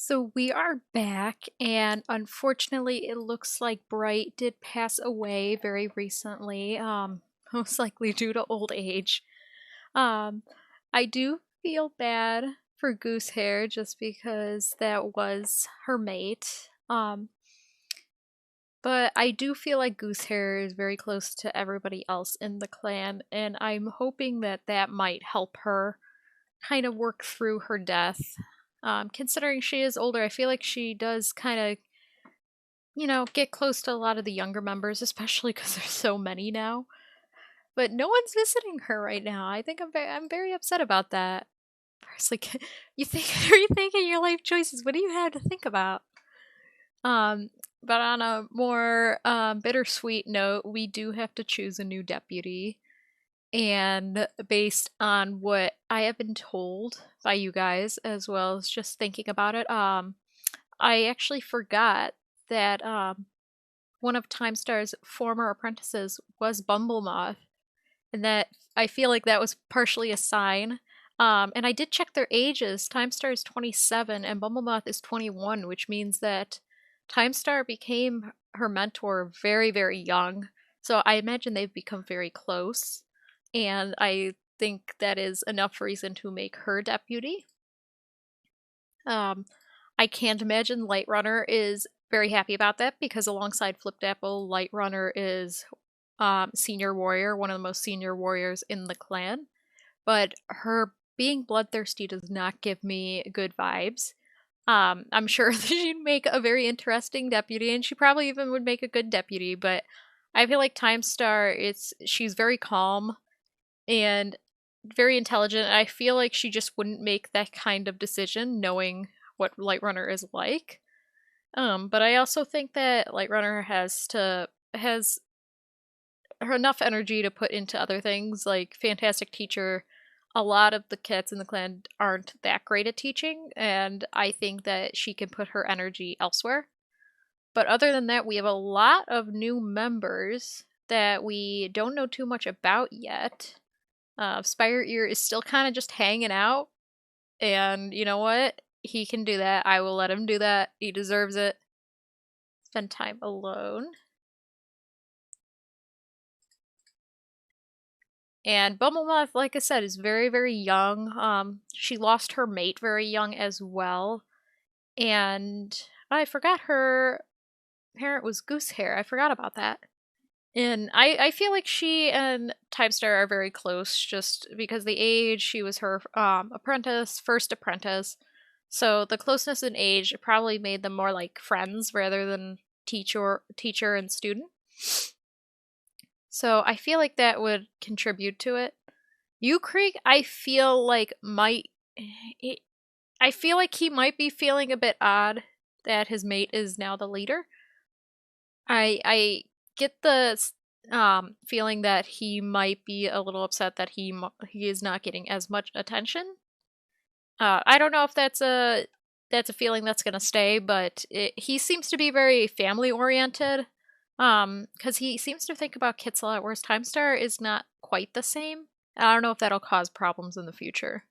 So we are back, and unfortunately, it looks like Bright did pass away very recently, most likely due to old age. Um, I do feel bad for Goosehair just because that was her mate. But I do feel like Goosehair is very close to everybody else in the clan, and I'm hoping that that might help her kind of work through her death. Considering she is older, I feel like she does kind of, get close to a lot of the younger members, especially because there's so many now. But no one's visiting her right now. I think I'm very upset about that. It's like, you think, rethinking your life choices. What do you have to think about? Um, but on a more bittersweet note, we do have to choose a new deputy. And based on what I have been told by you guys, as well as just thinking about it, I actually forgot that one of Timestar's former apprentices was Bumblemoth, and that I feel like that was partially a sign. And I did check their ages. Timestar is 27 and Bumblemoth is 21, which means that Timestar became her mentor very, very young. So I imagine they've become very close. And I think that is enough reason to make her deputy. Um, I can't imagine Light Runner is very happy about that because alongside Flipped Apple, Light Runner is senior warrior, one of the most senior warriors in the clan. But her being bloodthirsty does not give me good vibes. I'm sure she'd make a very interesting deputy, and she probably even would make a good deputy. But I feel like Timestar, she's very calm and very intelligent. I feel like she just wouldn't make that kind of decision, knowing what Light Runner is like. But I also think that Light Runner has enough energy to put into other things like Fantastic Teacher. A lot of the cats in the clan aren't that great at teaching, and I think that she can put her energy elsewhere. But other than that, we have a lot of new members that we don't know too much about yet. Spire Ear is still kind of just hanging out, and you know what? He can do that. I will let him do that. He deserves it. Spend time alone. And Bumblemoth, like I said, is very, very young. She lost her mate very young as well. And I forgot her parent was Goosehair. I forgot about that. And I feel like she and Timestar are very close just because the age, she was her first apprentice. So the closeness in age probably made them more like friends rather than teacher and student. So I feel like that would contribute to it. U Krieg, I feel like I feel like he might be feeling a bit odd that his mate is now the leader. I get the feeling that he might be a little upset that he is not getting as much attention. I don't know if that's a feeling that's gonna stay, but he seems to be very family oriented. Because he seems to think about kits a lot, whereas Timestar is not quite the same. I don't know if that'll cause problems in the future.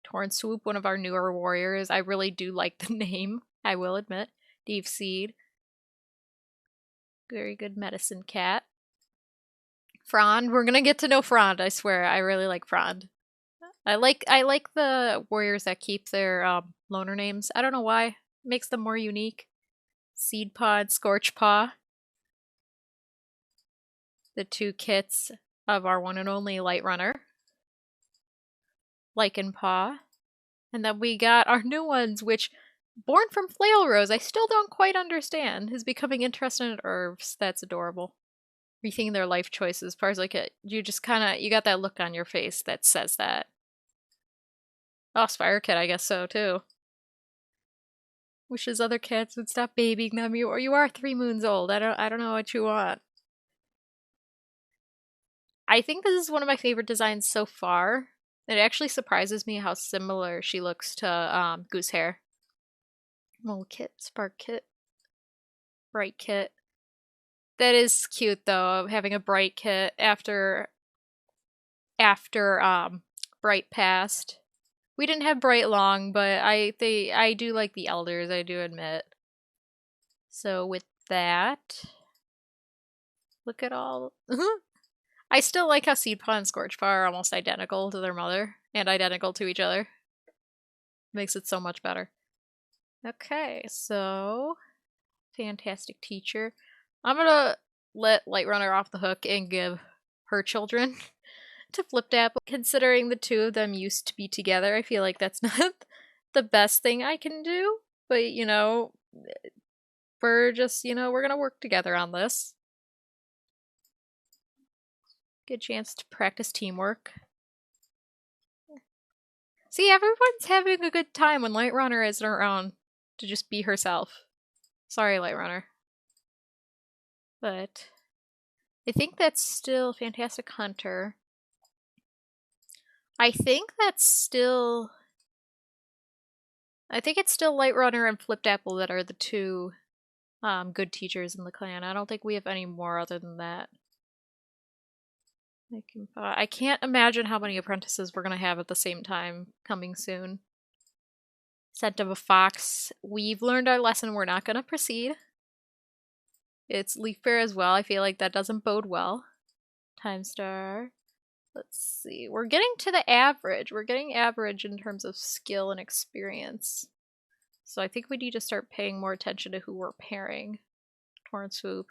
Torn Swoop, one of our newer warriors. I really do like the name, I will admit. Deep Seed. Very good medicine cat. Frond, we're gonna get to know Frond, I swear. I really like Frond. I like the warriors that keep their loner names. I don't know why. It makes them more unique. Seed Pod, Scorch Paw. The two kits of our one and only Light Runner. Lichen Paw. And then we got our new ones, which, born from Flail Rose, I still don't quite understand. Is becoming interested in herbs. That's adorable. Rethinking their life choices. As far as like you just kind of, you got that look on your face that says that. Oh, Spire Kid, I guess so too. Wishes other cats would stop babying them. You are 3 moons old. I don't know what you want. I think this is one of my favorite designs so far. It actually surprises me how similar she looks to Goosehair. Little kit, Spark Kit, Bright Kit. That is cute though, having a Bright Kit after Bright passed. We didn't have Bright long, but I do like the elders, I do admit. So with that, look at all. I still like how Seedpaw and Scorchpaw are almost identical to their mother and identical to each other. Makes it so much better. Okay, so fantastic teacher. I'm gonna let Lightrunner off the hook and give her children to Flipdapple. Considering the two of them used to be together, I feel like that's not the best thing I can do. But, you know, we're just, you know, we're gonna work together on this. Good chance to practice teamwork. See, everyone's having a good time when Lightrunner isn't around to just be herself. Sorry, Lightrunner. But I think that's still Fantastic Hunter. I think it's still Lightrunner and Flipdapple that are the two good teachers in the clan. I don't think we have any more other than that. I can't imagine how many apprentices we're gonna have at the same time coming soon. Scent of a Fox. We've learned our lesson. We're not gonna proceed. It's Leaf Bear as well. I feel like that doesn't bode well. Time Star. Let's see. We're getting to the average. We're getting average in terms of skill and experience. So I think we need to start paying more attention to who we're pairing. Torn Swoop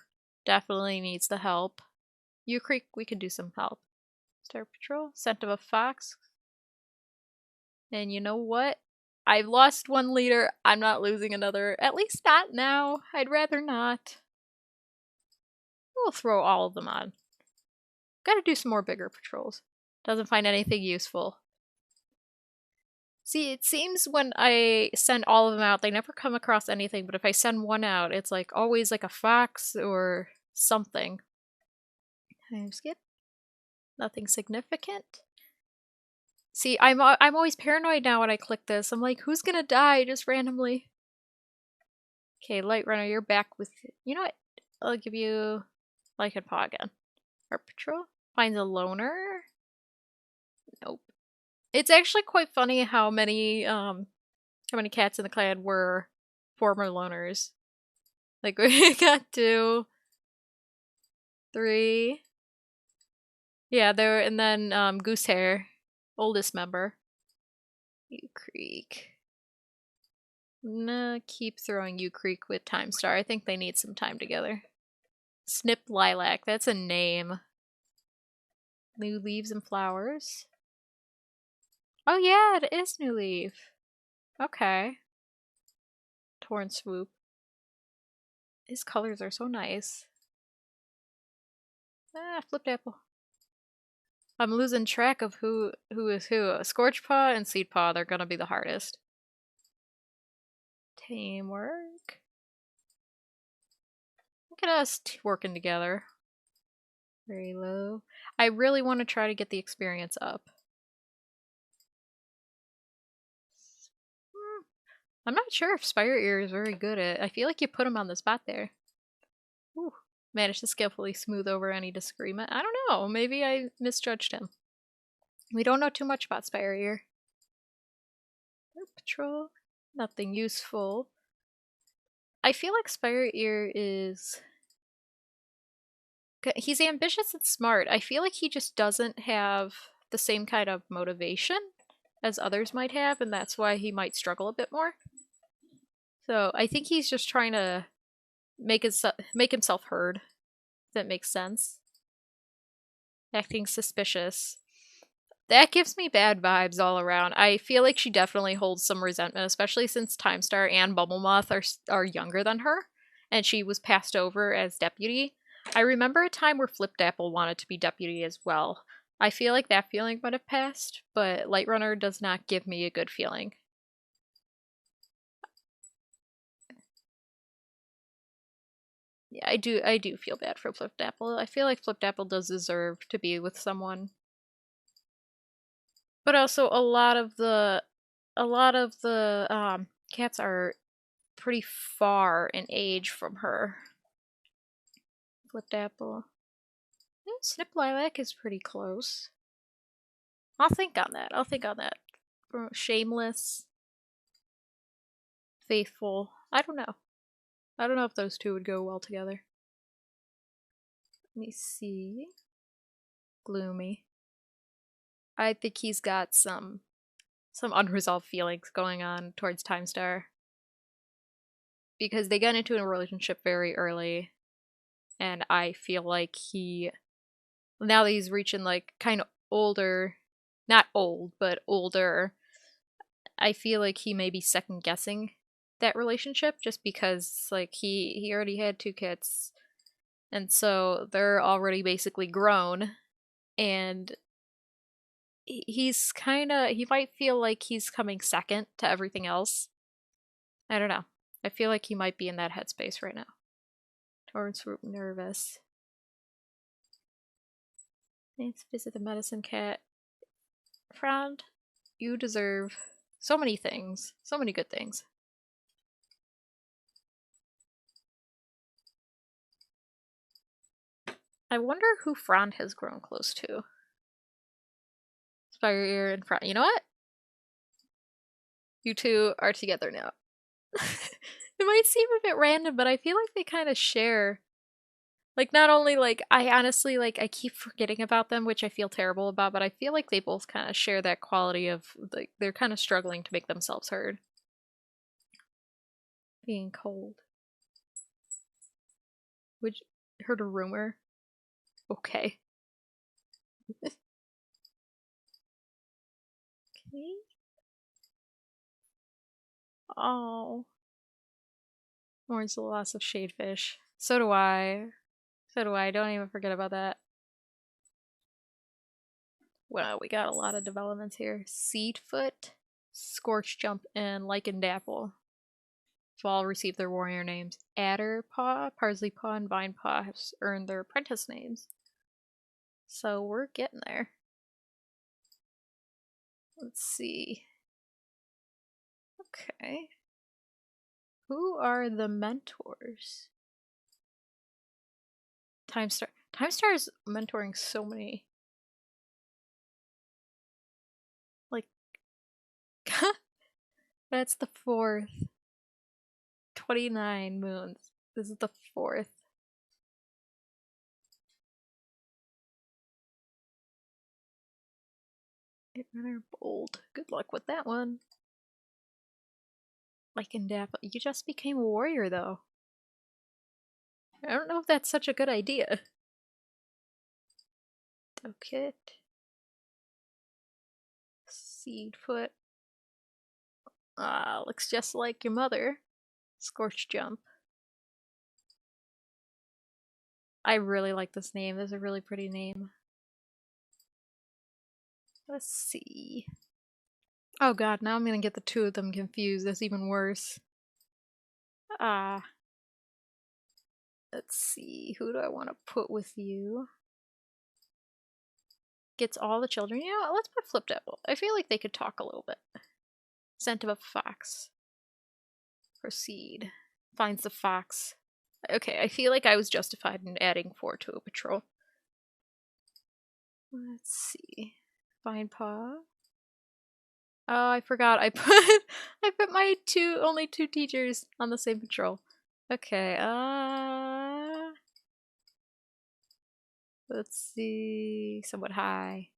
definitely needs the help. U Creek, we could do some help. Star Patrol, Scent of a Fox. And you know what? I've lost one leader. I'm not losing another. At least not now. I'd rather not. We'll throw all of them on. Gotta do some more bigger patrols. Doesn't find anything useful. See, it seems when I send all of them out, they never come across anything, but if I send one out, it's like always like a fox or something. Time skip. Nothing significant. See, I'm always paranoid now when I click this. I'm like, who's gonna die just randomly? Okay, Lightrunner, you're back with... You know what? I'll give you Lycan Paw again. Art Patrol. Finds a loner. Nope. It's actually quite funny how many cats in the clan were former loners. Like, we got 2, 3. Yeah, there, and then Goosehair, oldest member. U Creek. Nah, keep throwing U Creek with Time Star. I think they need some time together. Snip Lilac, that's a name. New Leaves and Flowers. Oh yeah, it is Newleaf. Okay. Torn Swoop. His colors are so nice. Ah, Flipdapple. I'm losing track of who is who. Scorchpaw and Seedpaw, they're gonna be the hardest. Teamwork. Look at us working together. Very low. I really want to try to get the experience up. I'm not sure if Spire Ear is very good at it. I feel like you put him on the spot there. Ooh. Managed to skillfully smooth over any disagreement. I don't know. Maybe I misjudged him. We don't know too much about Spire Ear. Patrol. Nothing useful. I feel like Spire Ear is... He's ambitious and smart. I feel like he just doesn't have the same kind of motivation as others might have, and that's why he might struggle a bit more. So I think he's just trying to make himself heard, if that makes sense. Acting suspicious. That gives me bad vibes all around. I feel like she definitely holds some resentment, especially since Time Star and Bubblemoth are younger than her, and she was passed over as deputy. I remember a time where Flipdapple wanted to be deputy as well. I feel like that feeling might have passed, but Lightrunner does not give me a good feeling. Yeah, I do feel bad for Flipdapple. I feel like Flipdapple does deserve to be with someone. But also a lot of the cats are pretty far in age from her. Flipdapple. Snip Lilac is pretty close. I'll think on that. Shameless, faithful. I don't know. I don't know if those two would go well together. Let me see. Gloomy. I think he's got some unresolved feelings going on towards Timestar. Because they got into a relationship very early, and I feel like now that he's reaching like kind of older, not old, but older, I feel like he may be second guessing that relationship just because like he already had 2 kids, and so they're already basically grown, and he might feel like he's coming second to everything else. I don't know. I feel like he might be in that headspace right now. Torrance nervous. Let's visit the medicine cat. Friend, you deserve so many things. So many good things. I wonder who Frond has grown close to. Spire Ear and Frond. You know what? You two are together now. It might seem a bit random, but I feel like they kind of share. Like, not only, like, I honestly, like, I keep forgetting about them, which I feel terrible about, but I feel like they both kind of share that quality of, like, they're kind of struggling to make themselves heard. Being cold. Would you heard a rumor? Okay. Okay. Oh. Mourns the loss of Shadefish. So do I. So do I. Don't even forget about that. Wow, we got a lot of developments here. Seedfoot, Scorch Jump, and Lichen Dapple. So all receive their warrior names. Adderpaw, Parsley Paw, and Vine Paw have earned their apprentice names. So we're getting there. Let's see. Okay. Who are the mentors? Timestar. Timestar is mentoring so many. Like, that's the 4th. 29 moons. This is the 4th. Runner bold. Good luck with that one. Lichen Dapple. You just became a warrior, though. I don't know if that's such a good idea. Dokit. Seedfoot. Looks just like your mother. Scorch Jump. I really like this name. This is a really pretty name. Let's see. Oh god, now I'm gonna get the two of them confused. That's even worse. Let's see. Who do I want to put with you? Gets all the children. You know what? Let's put Flip Devil. I feel like they could talk a little bit. Scent of a fox. Proceed. Finds the fox. Okay, I feel like I was justified in adding 4 to a patrol. Let's see. Vine Paw. Oh, I forgot. I put my only two teachers on the same patrol. Okay, let's see. Somewhat high.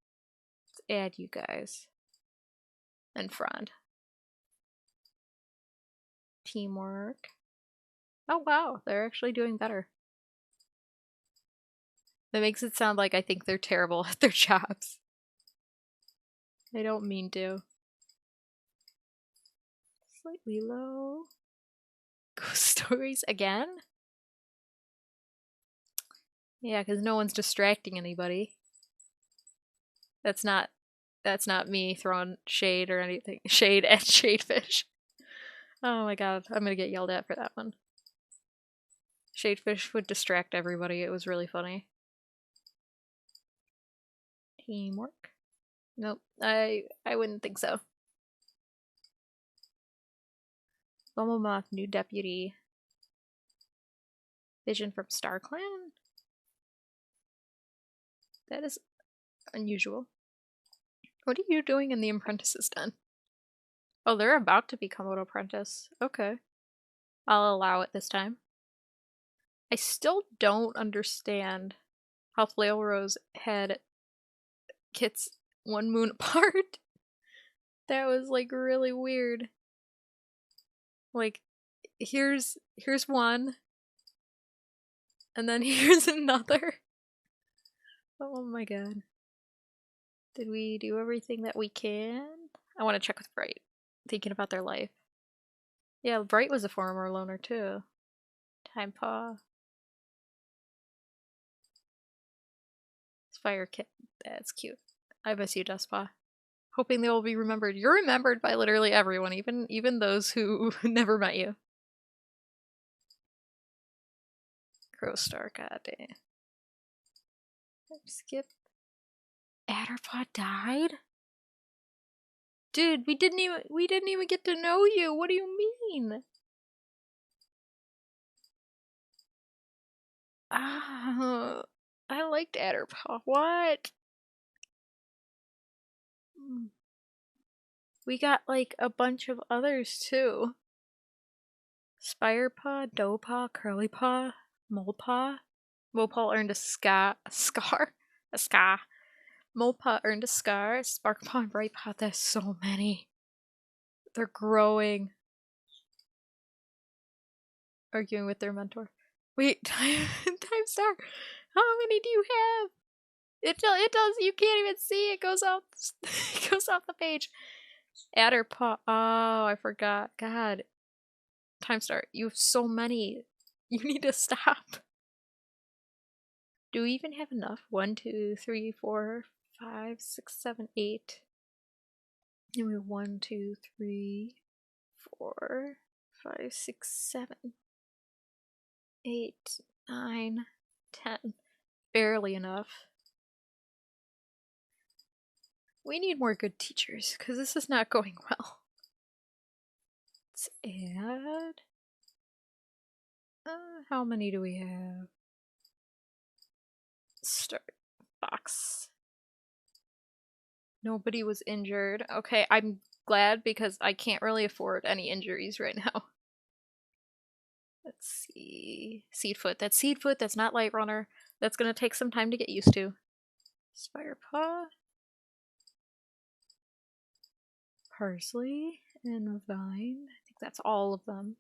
Let's add you guys. And Frond. Teamwork. Oh wow, they're actually doing better. That makes it sound like I think they're terrible at their jobs. I don't mean to. Slightly low. Ghost stories again? Yeah, because no one's distracting anybody. That's not me throwing shade or anything. Shade at Shadefish. Oh my god, I'm gonna get yelled at for that one. Shadefish would distract everybody. It was really funny. Teamwork? Nope, I wouldn't think so. Moth, new deputy. Vision from StarClan? That is unusual. What are you doing in the apprentices den? Oh, they're about to become an apprentice. Okay. I'll allow it this time. I still don't understand how Flail Rose had kits 1 moon apart. That was like really weird. Like, here's one, and then here's another. Oh my god. Did we do everything that we can? I want to check with Bright. Thinking about their life. Yeah, Bright was a former loner too. Time Paw. Fire Kit. That's cute. I miss you, Dustpaw. Hoping they will be remembered. You're remembered by literally everyone, even those who never met you. Crowstar, goddamn. Skip. Adderpaw died? Dude, we didn't even get to know you. What do you mean? Ah, I liked Adderpaw. What? We got like a bunch of others too. Spirepaw, Doughpaw, Curlypaw, Molepaw. Molepaw earned a scar. A scar. Molepaw earned a scar. Sparkpaw and Brightpaw. There's so many. They're growing. Arguing with their mentor. Wait, Time Star. How many do you have? It does. You can't even see. It goes off. It goes off the page. Adderpaw. Oh, I forgot. God. Time Star. You have so many. You need to stop. Do we even have enough? 1, 2, 3, 4, 5, 6, 7, 8. And we have 1, 2, 3, 4, 5, 6, 7, 8, 9, 10. Barely enough. We need more good teachers, because this is not going well. Let's add... how many do we have? Start box. Nobody was injured. Okay, I'm glad because I can't really afford any injuries right now. Let's see. Seedfoot. That's Seedfoot. That's not Light Runner. That's gonna take some time to get used to. Spirepaw. Parsley and Vine. I think that's all of them.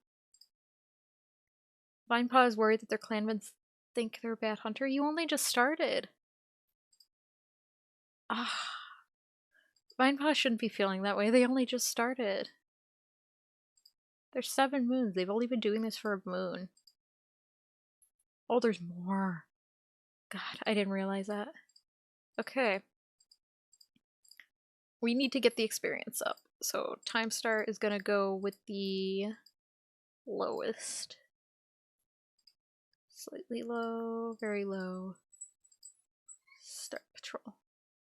Vinepaw is worried that their clanmen think they're a bad hunter. You only just started. Ah. Vinepaw shouldn't be feeling that way. They only just started. There's 7 moons. They've only been doing this for a moon. Oh, there's more. God, I didn't realize that. Okay. We need to get the experience up. So Time Star is gonna go with the lowest. Slightly low, very low. Start patrol.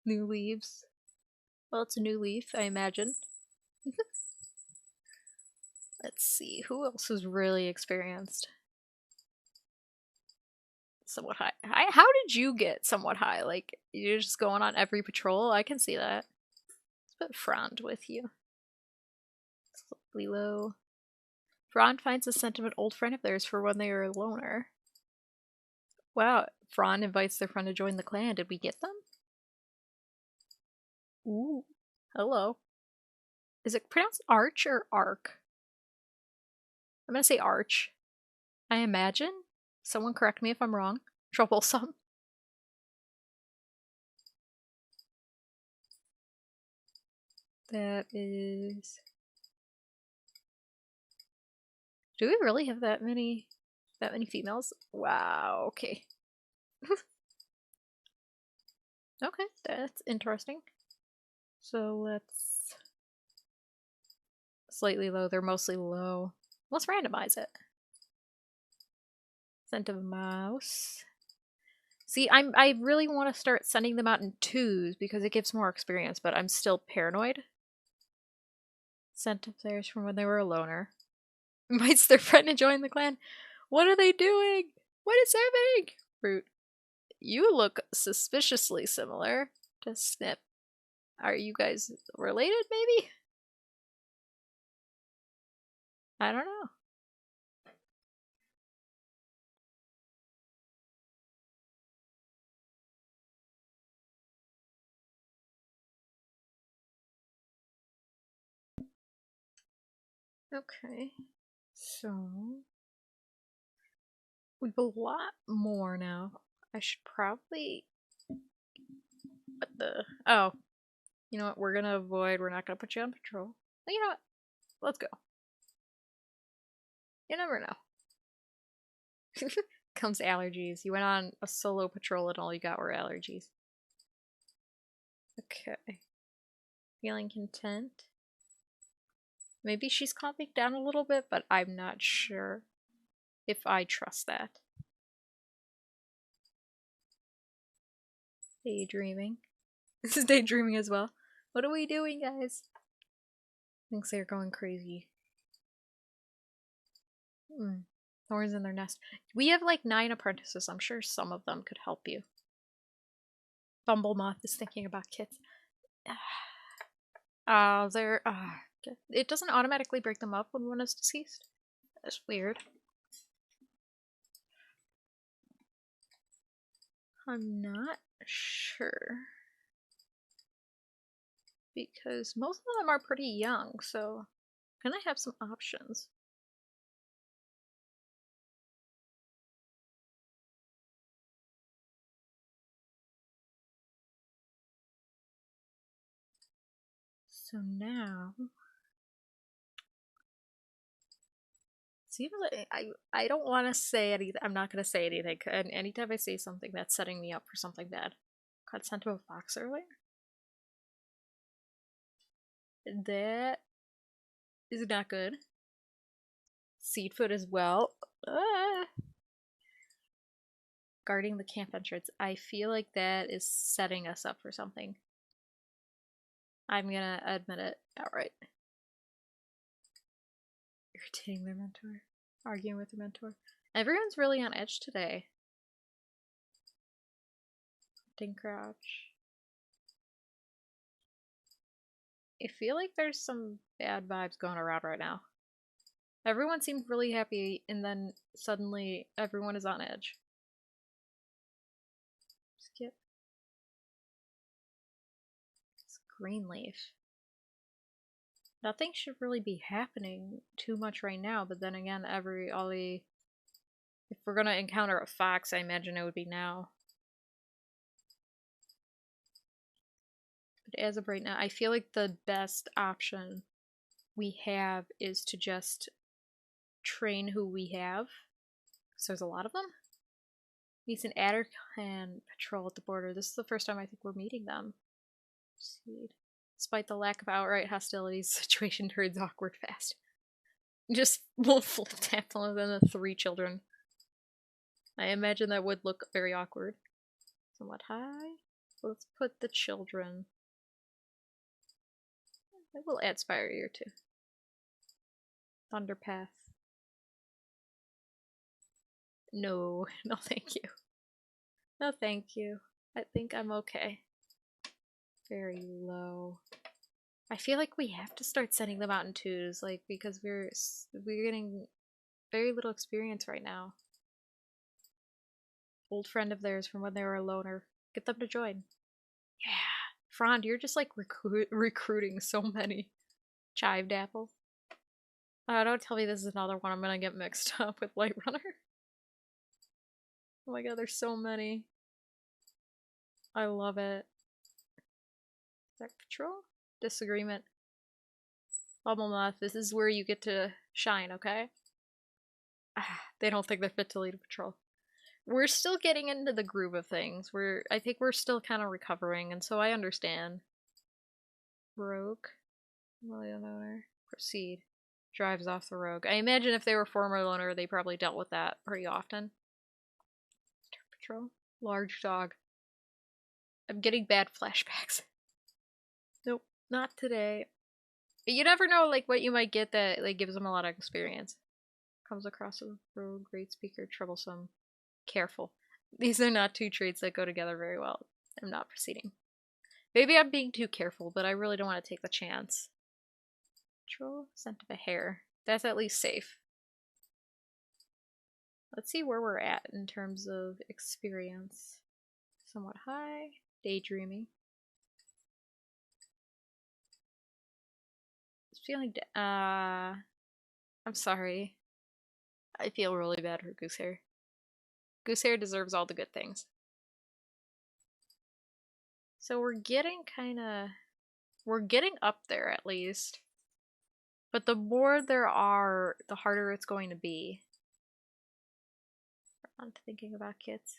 New leaves. Well, it's a new leaf, I imagine. Let's see, who else is really experienced? Somewhat high. How did you get somewhat high? Like, you're just going on every patrol? I can see that. Let's put Frond with you. Slightly low. Frond finds a sentiment old friend of theirs for when they were a loner. Wow, Frond invites their friend to join the clan. Did we get them? Ooh. Hello. Is it pronounced Arch or Arc? I'm gonna say Arch. I imagine. Someone correct me if I'm wrong. Troublesome. That is... Do we really have that many females? Wow, okay. Okay, that's interesting. So let's... Slightly low, they're mostly low. Let's randomize it. Scent of a mouse. See, I really want to start sending them out in 2s because it gives more experience, but I'm still paranoid. Scent of theirs from when they were a loner. Invites their friend to join the clan. What are they doing? What is happening? Root. You look suspiciously similar to Snip. Are you guys related, maybe? I don't know. Okay. So we have a lot more now. I should probably put the oh, you know what, we're gonna avoid, we're not gonna put you on patrol. You know what? Let's go. You never know. Comes allergies. You went on a solo patrol and all you got were allergies. Okay. Feeling content. Maybe she's calming down a little bit, but I'm not sure if I trust that. Daydreaming. This is daydreaming as well. What are we doing, guys? Thinks they're going crazy. Thorns in their nest. We have like 9 apprentices. I'm sure some of them could help you. Bumblemoth is thinking about kids. It doesn't automatically break them up when one is deceased. That's weird. I'm not sure. Because most of them are pretty young, so can I have some options? So now, seems like I don't want to say anything. I'm not going to say anything. And anytime I say something, that's setting me up for something bad. Got sent to a fox earlier. That is not good. Seedfoot as well. Guarding the camp entrance. I feel like that is setting us up for something. I'm gonna admit it outright. Irritating their mentor. Arguing with their mentor. Everyone's really on edge today. Hunting crouch. I feel like there's some bad vibes going around right now. Everyone seemed really happy, and then suddenly everyone is on edge. Skip. It's Greenleaf. Nothing should really be happening too much right now, but then again, if we're gonna encounter a fox, I imagine it would be now. But as of right now, I feel like the best option we have is to just train who we have. So there's a lot of them. Meets an Addercan patrol at the border. This is the first time I think we're meeting them. Despite the lack of outright hostilities, the situation turns awkward fast. Just we'll flip tap one of the 3 children. I imagine that would look very awkward. Somewhat high. Let's put the children. I will add Spire Ear too. Thunderpath. No, no thank you. No thank you. I think I'm okay. Very low. I feel like we have to start sending them out in 2s, like, because we're getting very little experience right now. Old friend of theirs from when they were a loner. Get them to join. Yeah. Frond, you're just like recruiting so many. Chived Apple. Don't tell me this is another one I'm gonna get mixed up with Light Runner. Oh my god, there's so many. I love it. Dark Patrol? Disagreement. Bumblemoth, this is where you get to shine, okay? They don't think they're fit to lead a patrol. We're still getting into the groove of things. I think we're still kind of recovering, and so I understand. Rogue. Loner. Proceed. Drives off the rogue. I imagine if they were former loner, they probably dealt with that pretty often. Dark Patrol. Large dog. I'm getting bad flashbacks. Nope, not today. You never know, like, what you might get that, like, gives them a lot of experience. Comes across a rogue, great speaker, troublesome, careful. These are not 2 traits that go together very well. I'm not proceeding. Maybe I'm being too careful, but I really don't want to take the chance. Patrol, scent of a hare. That's at least safe. Let's see where we're at in terms of experience. Somewhat high. Daydreaming. Feeling I'm sorry. I feel really bad for Goosehair. Goosehair deserves all the good things. So we're getting up there at least. But the more there are, the harder it's going to be. I'm thinking about kids.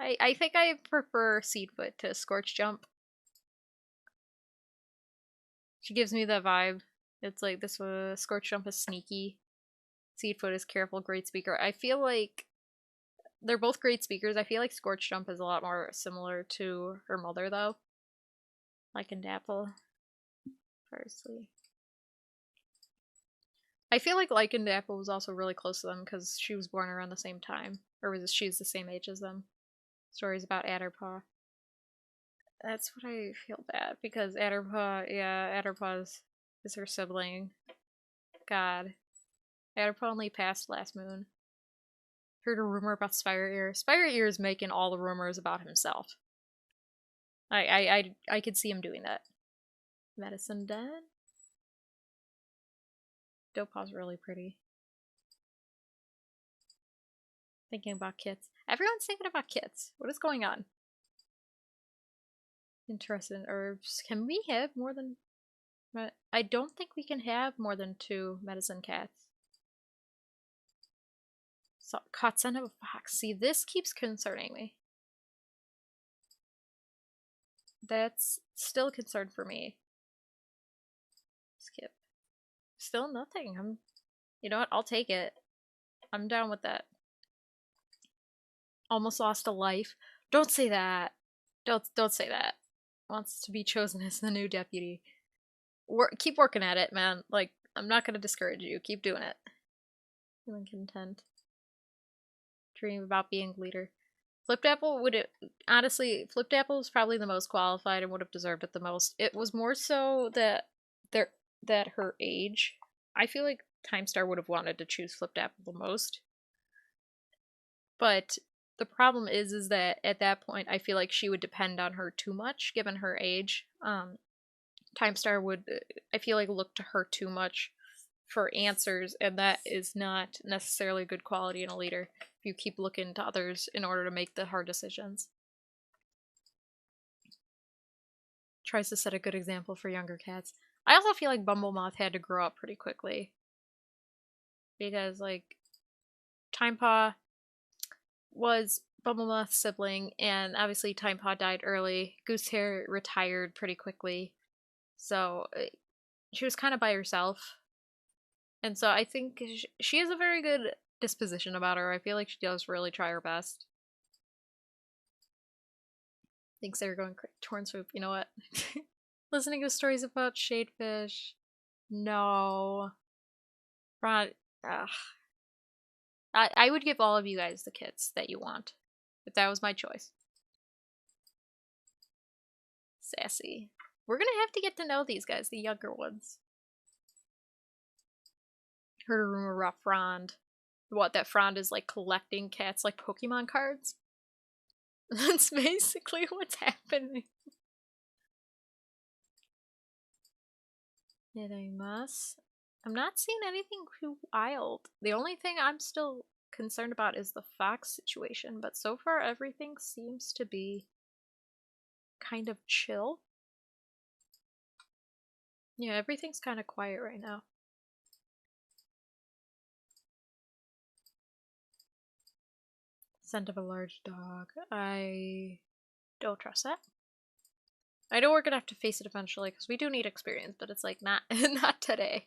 I think I prefer Seedfoot to Scorch Jump. She gives me that vibe. It's like this Scorch Jump is sneaky. Seedfoot is careful, great speaker. I feel like they're both great speakers. I feel like Scorch Jump is a lot more similar to her mother though. Like in Dapple. Parsley. I feel like Lycan Dapple was also really close to them because she was born around the same time. Or was she's the same age as them. Stories about Adderpaw. That's what I feel bad because Adderpaw is her sibling. God. Adderpaw only passed last moon. Heard a rumor about Spire Ear. Spire Ear is making all the rumors about himself. I could see him doing that. Medicine Den? Dopaw's really pretty. Thinking about kits. Everyone's thinking about kits. What is going on? Interested in herbs. Can we have more than... I don't think we can have more than 2 medicine cats. So, caught scent of a fox. See, this keeps concerning me. That's still a concern for me. Skip. Still nothing. You know what? I'll take it. I'm down with that. Almost lost a life. Don't say that. Don't say that. Wants to be chosen as the new deputy. Keep working at it, man. Like, I'm not gonna discourage you. Keep doing it. Feeling content. Dream about being leader. Flipped Apple honestly, Flipped Apple was probably the most qualified and would have deserved it the most. It was more so that her age. I feel like Time Star would have wanted to choose Flipped Apple the most. But the problem is that at that point I feel like she would depend on her too much given her age. Time Star would, I feel like, look to her too much for answers, and that is not necessarily good quality in a leader if you keep looking to others in order to make the hard decisions. Tries to set a good example for younger cats. I also feel like Bumblemoth had to grow up pretty quickly. Because, like, Timepaw was Bumblemoth's sibling, and obviously Timepaw died early. Goosehair retired pretty quickly. So, she was kind of by herself. And so I think she has a very good disposition about her. I feel like she does really try her best. Thinks they're going torn swoop. You know what? Listening to stories about shadefish. No. Ugh. I would give all of you guys the kits that you want. If that was my choice. Sassy. We're gonna have to get to know these guys, the younger ones. Heard a rumor about Frond. What, that Frond is like collecting cats like Pokemon cards? That's basically what's happening. Yet I must. I'm not seeing anything too wild. The only thing I'm still concerned about is the fox situation, but so far everything seems to be kind of chill. Yeah, everything's kind of quiet right now. Scent of a large dog. I don't trust that. I know we're gonna have to face it eventually because we do need experience, but it's like not not today.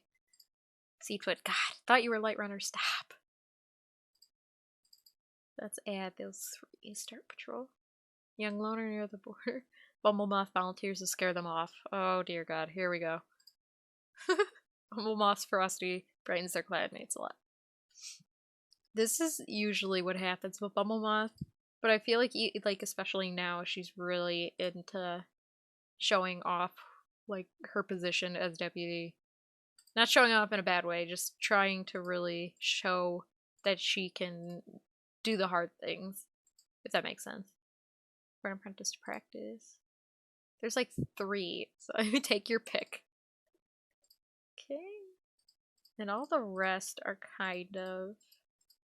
Seedfoot, God, thought you were Light Runner. Stop. Let's add those 3. Start patrol. Young loner near the border. Bumblemoth volunteers to scare them off. Oh dear God, here we go. Bumblemoth's ferocity brightens their clanmates a lot. This is usually what happens with Bumblemoth, but I feel like especially now she's really into showing off, like, her position as deputy. Not showing off in a bad way, just trying to really show that she can do the hard things, if that makes sense. For an apprentice to practice. There's like 3, so take your pick. Okay. And all the rest are kind of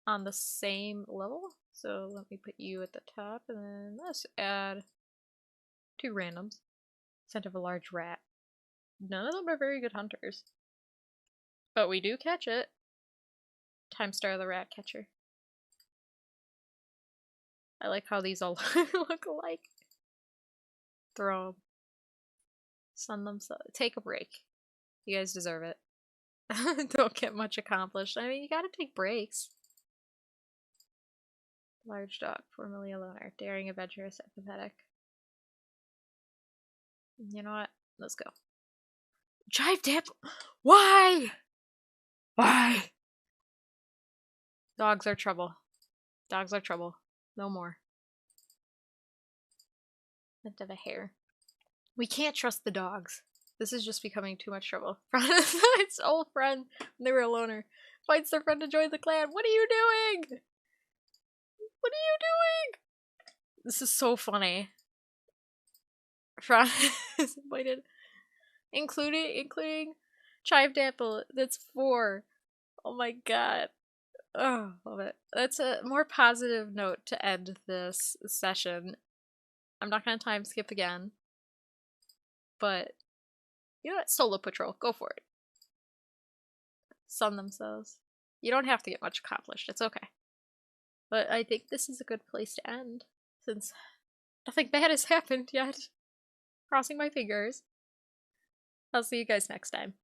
on the same level. So let me put you at the top, and then let's add 2 randoms. Scent of a large rat. None of them are very good hunters. But we do catch it. Time Star the rat catcher. I like how these all look alike. Throw them. Sun them. Take a break. You guys deserve it. Don't get much accomplished. I mean, you gotta take breaks. Large dog, formerly a loner. Daring, adventurous, empathetic. You know what? Let's go. Jive dip! Why? Why? Dogs are trouble. Dogs are trouble. No more. Scent of a hare. We can't trust the dogs. This is just becoming too much trouble. Its old friend, when they were a loner, fights their friend to join the clan. What are you doing? What are you doing? This is so funny. Fran is invited. Including Chive Dapple. That's 4. Oh my god. Oh, love it. That's a more positive note to end this session. I'm not gonna time skip again. But you know what? Solo patrol. Go for it. Sun themselves. You don't have to get much accomplished. It's okay. But I think this is a good place to end, since nothing bad has happened yet. Crossing my fingers. I'll see you guys next time.